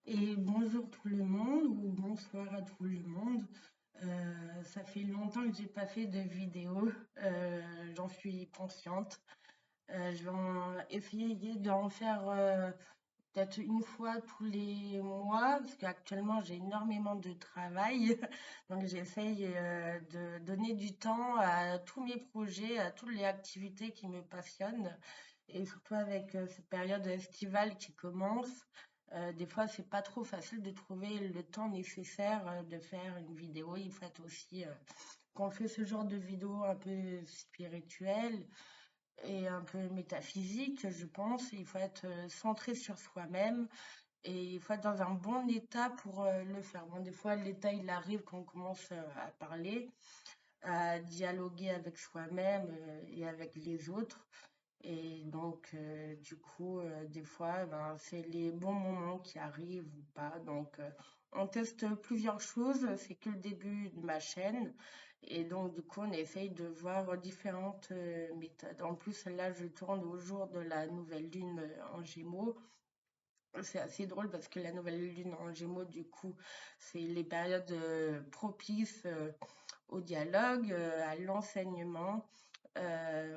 Et bonjour tout le monde ou bonsoir à tout le monde. Ça fait longtemps que j'ai pas fait de vidéo, j'en suis consciente. Je vais essayer d'en faire peut-être une fois tous les mois, parce qu'actuellement j'ai énormément de travail. Donc j'essaye de donner du temps à tous mes projets, à toutes les activités qui me passionnent. Et surtout avec cette période estivale qui commence, des fois c'est pas trop facile de trouver le temps nécessaire de faire une vidéo. Il faut être aussi, quand on fait ce genre de vidéo un peu spirituelle, et un peu métaphysique, je pense. Il faut être centré sur soi-même et il faut être dans un bon état pour le faire. Bon, des fois, l'état, il arrive quand on commence à parler, à dialoguer avec soi-même et avec les autres. Et donc, du coup, des fois, ben, c'est les bons moments qui arrivent ou pas. Donc, on teste plusieurs choses. C'est que le début de ma chaîne. Et donc, du coup, on essaye de voir différentes méthodes. En plus, là, je tourne au jour de la nouvelle lune en Gémeaux. C'est assez drôle parce que la nouvelle lune en Gémeaux, du coup, c'est les périodes propices au dialogue, à l'enseignement,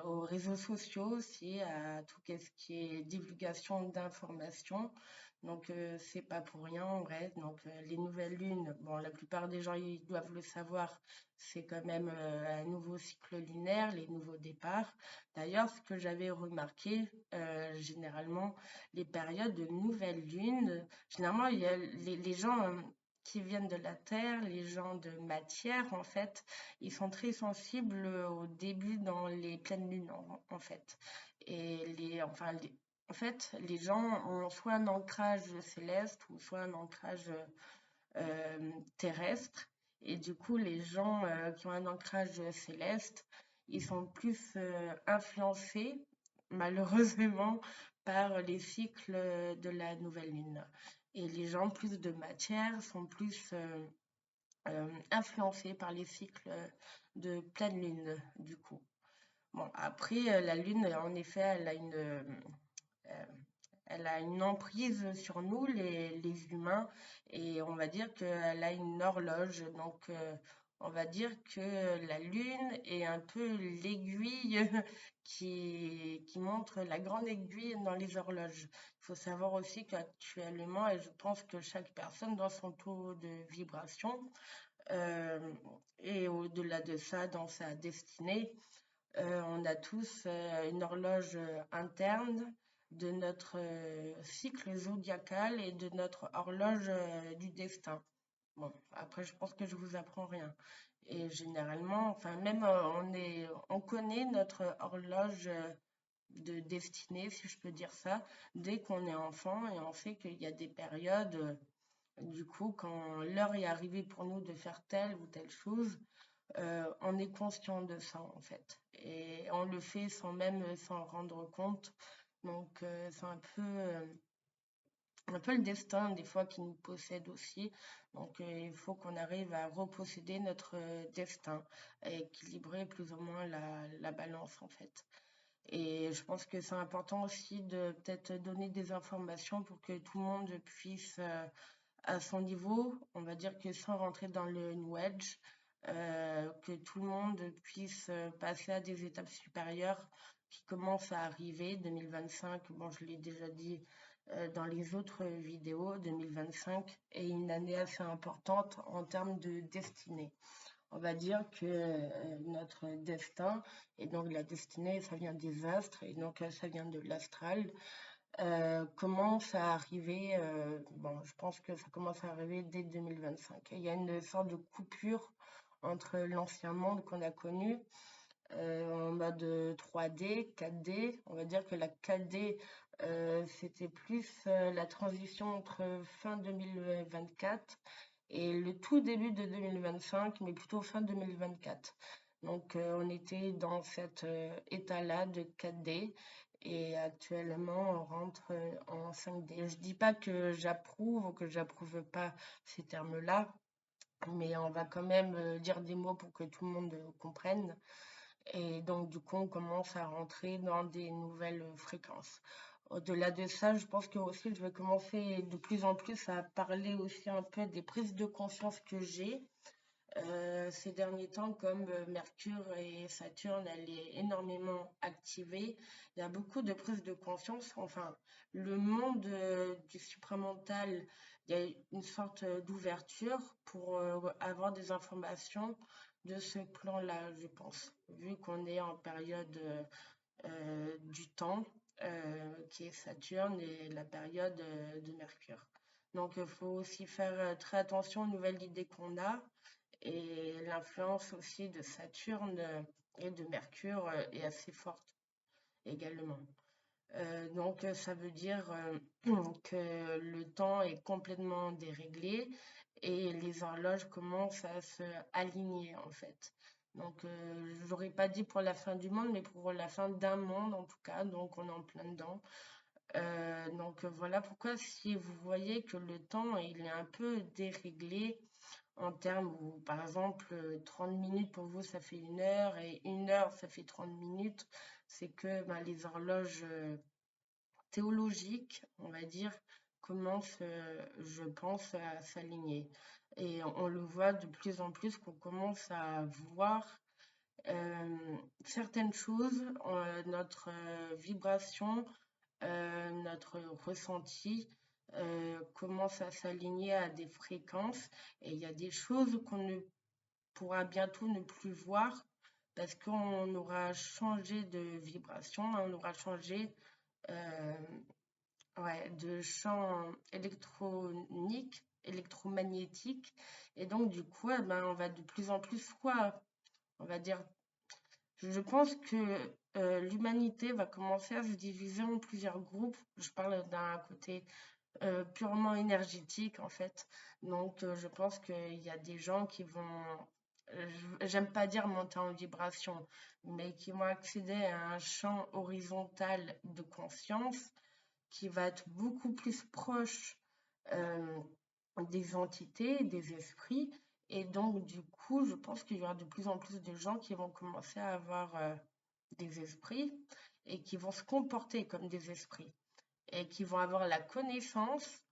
aux réseaux sociaux aussi, à tout ce qui est divulgation d'informations. Donc, c'est pas pour rien en vrai. Donc, les nouvelles lunes, bon, la plupart des gens ils doivent le savoir, c'est quand même un nouveau cycle lunaire, les nouveaux départs. D'ailleurs, ce que j'avais remarqué, généralement, les périodes de nouvelle lune, généralement, il y a les gens qui viennent de la Terre, les gens de matière, en fait, ils sont très sensibles au début dans les pleines lunes, en fait. Et en fait, les gens ont soit un ancrage céleste ou soit un ancrage terrestre. Et du coup, les gens qui ont un ancrage céleste, ils sont plus influencés, malheureusement, par les cycles de la nouvelle lune. Et les gens plus de matière sont plus influencés par les cycles de pleine lune, du coup. Bon, après, la lune, en effet, euh, elle a une emprise sur nous, les humains, et on va dire qu'elle a une horloge. Donc, on va dire que la Lune est un peu l'aiguille qui montre la grande aiguille dans les horloges. Il faut savoir aussi qu'actuellement, et je pense que chaque personne dans son taux de vibration, euh, et au-delà de ça, dans sa destinée, on a tous une horloge interne de notre cycle zodiacal et de notre horloge du destin. Bon, après, je pense que je vous apprends rien. Et généralement, enfin, même on connaît notre horloge de destinée, si je peux dire ça, dès qu'on est enfant et on sait qu'il y a des périodes, du coup, quand l'heure est arrivée pour nous de faire telle ou telle chose, on est conscient de ça en fait. Et on le fait sans même s'en rendre compte. Donc c'est un peu le destin des fois qui nous possède aussi. Donc il faut qu'on arrive à reposséder notre destin, à équilibrer plus ou moins la balance en fait. Et je pense que c'est important aussi de peut-être donner des informations pour que tout le monde puisse à son niveau, on va dire que sans rentrer dans le New Age, que tout le monde puisse passer à des étapes supérieures qui commencent à arriver. 2025, bon, je l'ai déjà dit dans les autres vidéos, 2025 est une année assez importante en termes de destinée. On va dire que notre destin, et donc la destinée, ça vient des astres, et donc ça vient de l'astral, commence à arriver, bon, je pense que ça commence à arriver dès 2025. Il y a une sorte de coupure entre l'ancien monde qu'on a connu en mode 3D, 4D. On va dire que la 4D, c'était plus la transition entre fin 2024 et le tout début de 2025, mais plutôt fin 2024. Donc, on était dans cet état-là de 4D et actuellement, on rentre en 5D. Je dis pas que j'approuve ou que j'approuve pas ces termes-là, mais on va quand même dire des mots pour que tout le monde comprenne. Et donc, du coup, on commence à rentrer dans des nouvelles fréquences. Au-delà de ça, je pense que aussi je vais commencer de plus en plus à parler aussi un peu des prises de conscience que j'ai ces derniers temps, comme Mercure et Saturne, elle est énormément activée. Il y a beaucoup de prises de conscience. Enfin, le monde du supramental, il y a une sorte d'ouverture pour avoir des informations de ce plan-là, je pense, vu qu'on est en période du temps, qui est Saturne, et la période de Mercure. Donc, il faut aussi faire très attention aux nouvelles idées qu'on a et l'influence aussi de Saturne et de Mercure est assez forte également. Donc ça veut dire que le temps est complètement déréglé et les horloges commencent à se aligner en fait. Donc je n'aurais pas dit pour la fin du monde, mais pour la fin d'un monde en tout cas, donc on est en plein dedans. Donc voilà pourquoi si vous voyez que le temps il est un peu déréglé, en termes où, par exemple, 30 minutes pour vous, ça fait 1 heure et 1 heure, ça fait 30 minutes. C'est que ben, les horloges théologiques, on va dire, commencent, je pense, à s'aligner. Et on le voit de plus en plus qu'on commence à voir certaines choses, notre vibration, notre ressenti commence à s'aligner à des fréquences et il y a des choses qu'on ne pourra bientôt ne plus voir parce qu'on aura changé de vibration, on aura changé euh, ouais, de champ électronique, électromagnétique et donc du coup eh ben, on va de plus en plus soit on va dire je pense que l'humanité va commencer à se diviser en plusieurs groupes. Je parle d'un côté purement énergétique en fait. Donc je pense qu'il y a des gens qui vont, j'aime pas dire monter en vibration, mais qui vont accéder à un champ horizontal de conscience qui va être beaucoup plus proche euh, des entités, des esprits. Et donc du coup, je pense qu'il y aura de plus en plus de gens qui vont commencer à avoir des esprits et qui vont se comporter comme des esprits et qui vont avoir la connaissance,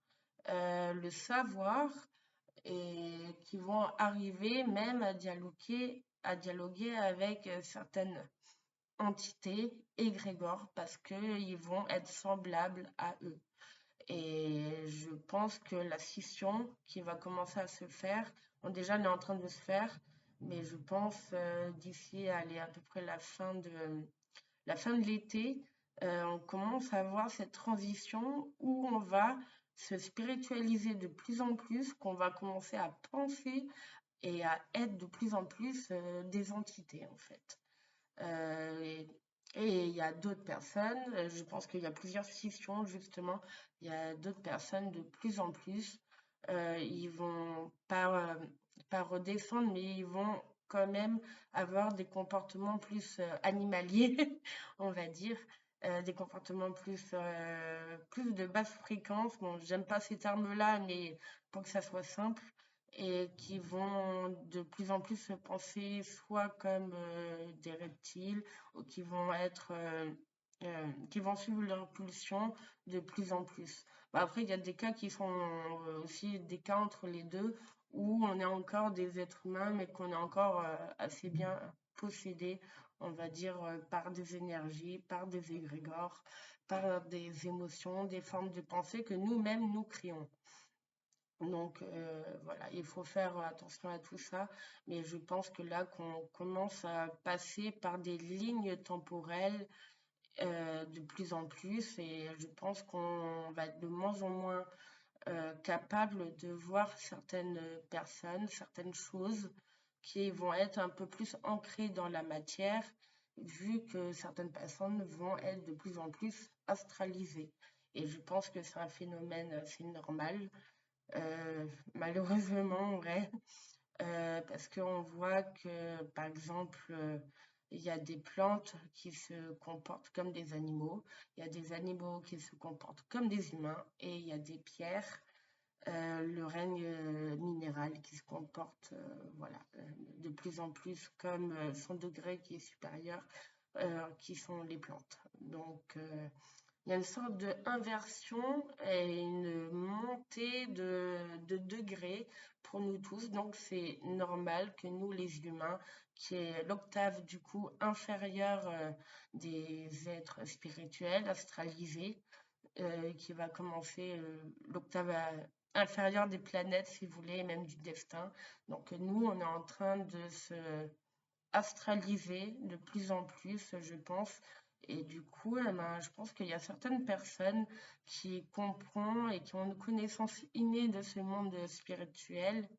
le savoir et qui vont arriver même à dialoguer avec certaines entités égrégores parce qu'ils vont être semblables à eux. Et je pense que la scission qui va commencer à se faire, bon, déjà elle est en train de se faire, mais je pense d'ici à peu près la fin de l'été, on commence à voir cette transition où on va se spiritualiser de plus en plus, qu'on va commencer à penser et à être de plus en plus des entités en fait. Euh, et il y a d'autres personnes, je pense qu'il y a plusieurs scissions justement, il y a d'autres personnes de plus en plus, ils vont pas redescendre, mais ils vont quand même avoir des comportements plus animaliers, on va dire, des comportements plus de basse fréquence. Bon, j'aime pas ces termes-là, mais pour que ça soit simple, et qui vont de plus en plus se penser soit comme des reptiles ou qui vont suivre leur pulsion de plus en plus. Bah, après, il y a des cas qui sont aussi des cas entre les deux où on est encore des êtres humains mais qu'on est encore assez bien possédé, on va dire, par des énergies, par des égrégores, par des émotions, des formes de pensée que nous-mêmes nous créons. Donc voilà, il faut faire attention à tout ça, mais je pense que là qu'on commence à passer par des lignes temporelles de plus en plus et je pense qu'on va être de moins en moins capable de voir certaines personnes, certaines choses qui vont être un peu plus ancrées dans la matière, vu que certaines personnes vont être de plus en plus astralisées. Et je pense que c'est un phénomène assez normal. Malheureusement, ouais, parce qu'on voit que, par exemple, il y a des plantes qui se comportent comme des animaux, il y a des animaux qui se comportent comme des humains, et il y a des pierres, le règne minéral qui se comporte, voilà, de plus en plus comme son degré qui est supérieur, qui sont les plantes. Donc, il y a une sorte d'inversion et une montée de degrés pour nous tous. Donc, c'est normal que nous, les humains, qui est l'octave du coup inférieure des êtres spirituels, astralisés, qui va commencer l'octave inférieure des planètes, si vous voulez, et même du destin. Donc, nous, on est en train de se astraliser de plus en plus, je pense. Et du coup, ben, je pense qu'il y a certaines personnes qui comprennent et qui ont une connaissance innée de ce monde spirituel,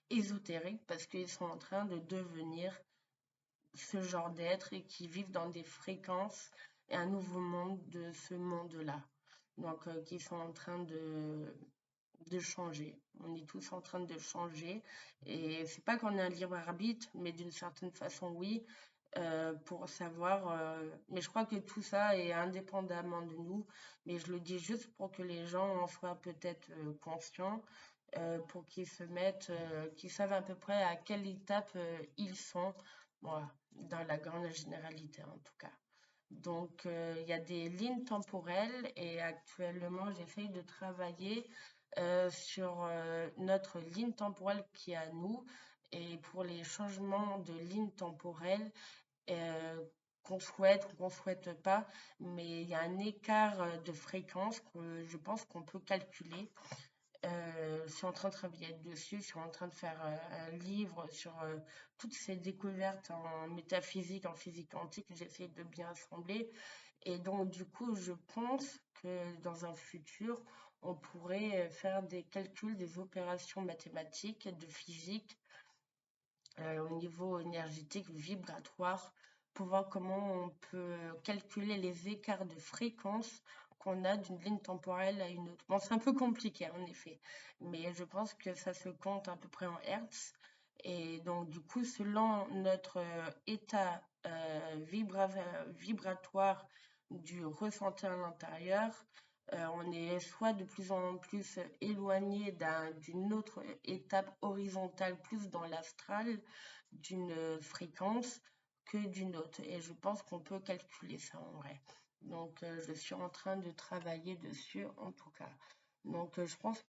ésotérique, parce qu'ils sont en train de devenir ce genre d'être et qui vivent dans des fréquences et un nouveau monde de ce monde-là. Donc, qui sont en train de changer. On est tous en train de changer. Et c'est pas qu'on a un libre arbitre, mais d'une certaine façon, oui, pour savoir. Mais je crois que tout ça est indépendamment de nous. Mais je le dis juste pour que les gens en soient peut-être conscients, pour qu'ils se mettent, qu'ils savent à peu près à quelle étape ils sont. Voilà, dans la grande généralité en tout cas. Donc, il y a des lignes temporelles et actuellement, j'essaye de travailler sur notre ligne temporelle qui est à nous et pour les changements de ligne temporelle euh, qu'on souhaite ou qu'on souhaite pas, mais il y a un écart de fréquence que je pense qu'on peut calculer. Je suis en train de travailler dessus, je suis en train de faire un livre sur toutes ces découvertes en métaphysique, en physique quantique, que j'essaie de bien assembler. Et donc, du coup, je pense que dans un futur, on pourrait faire des calculs, des opérations mathématiques, de physique, au niveau énergétique, vibratoire, pour voir comment on peut calculer les écarts de fréquence qu'on a d'une ligne temporelle à une autre. Bon, c'est un peu compliqué, en effet, mais je pense que ça se compte à peu près en hertz. Et donc, du coup, selon notre état vibratoire du ressenti à l'intérieur, on est soit de plus en plus éloigné d'une autre étape horizontale, plus dans l'astral, d'une fréquence que d'une autre. Et je pense qu'on peut calculer ça en vrai. Donc, je suis en train de travailler dessus en tout cas. Donc, je pense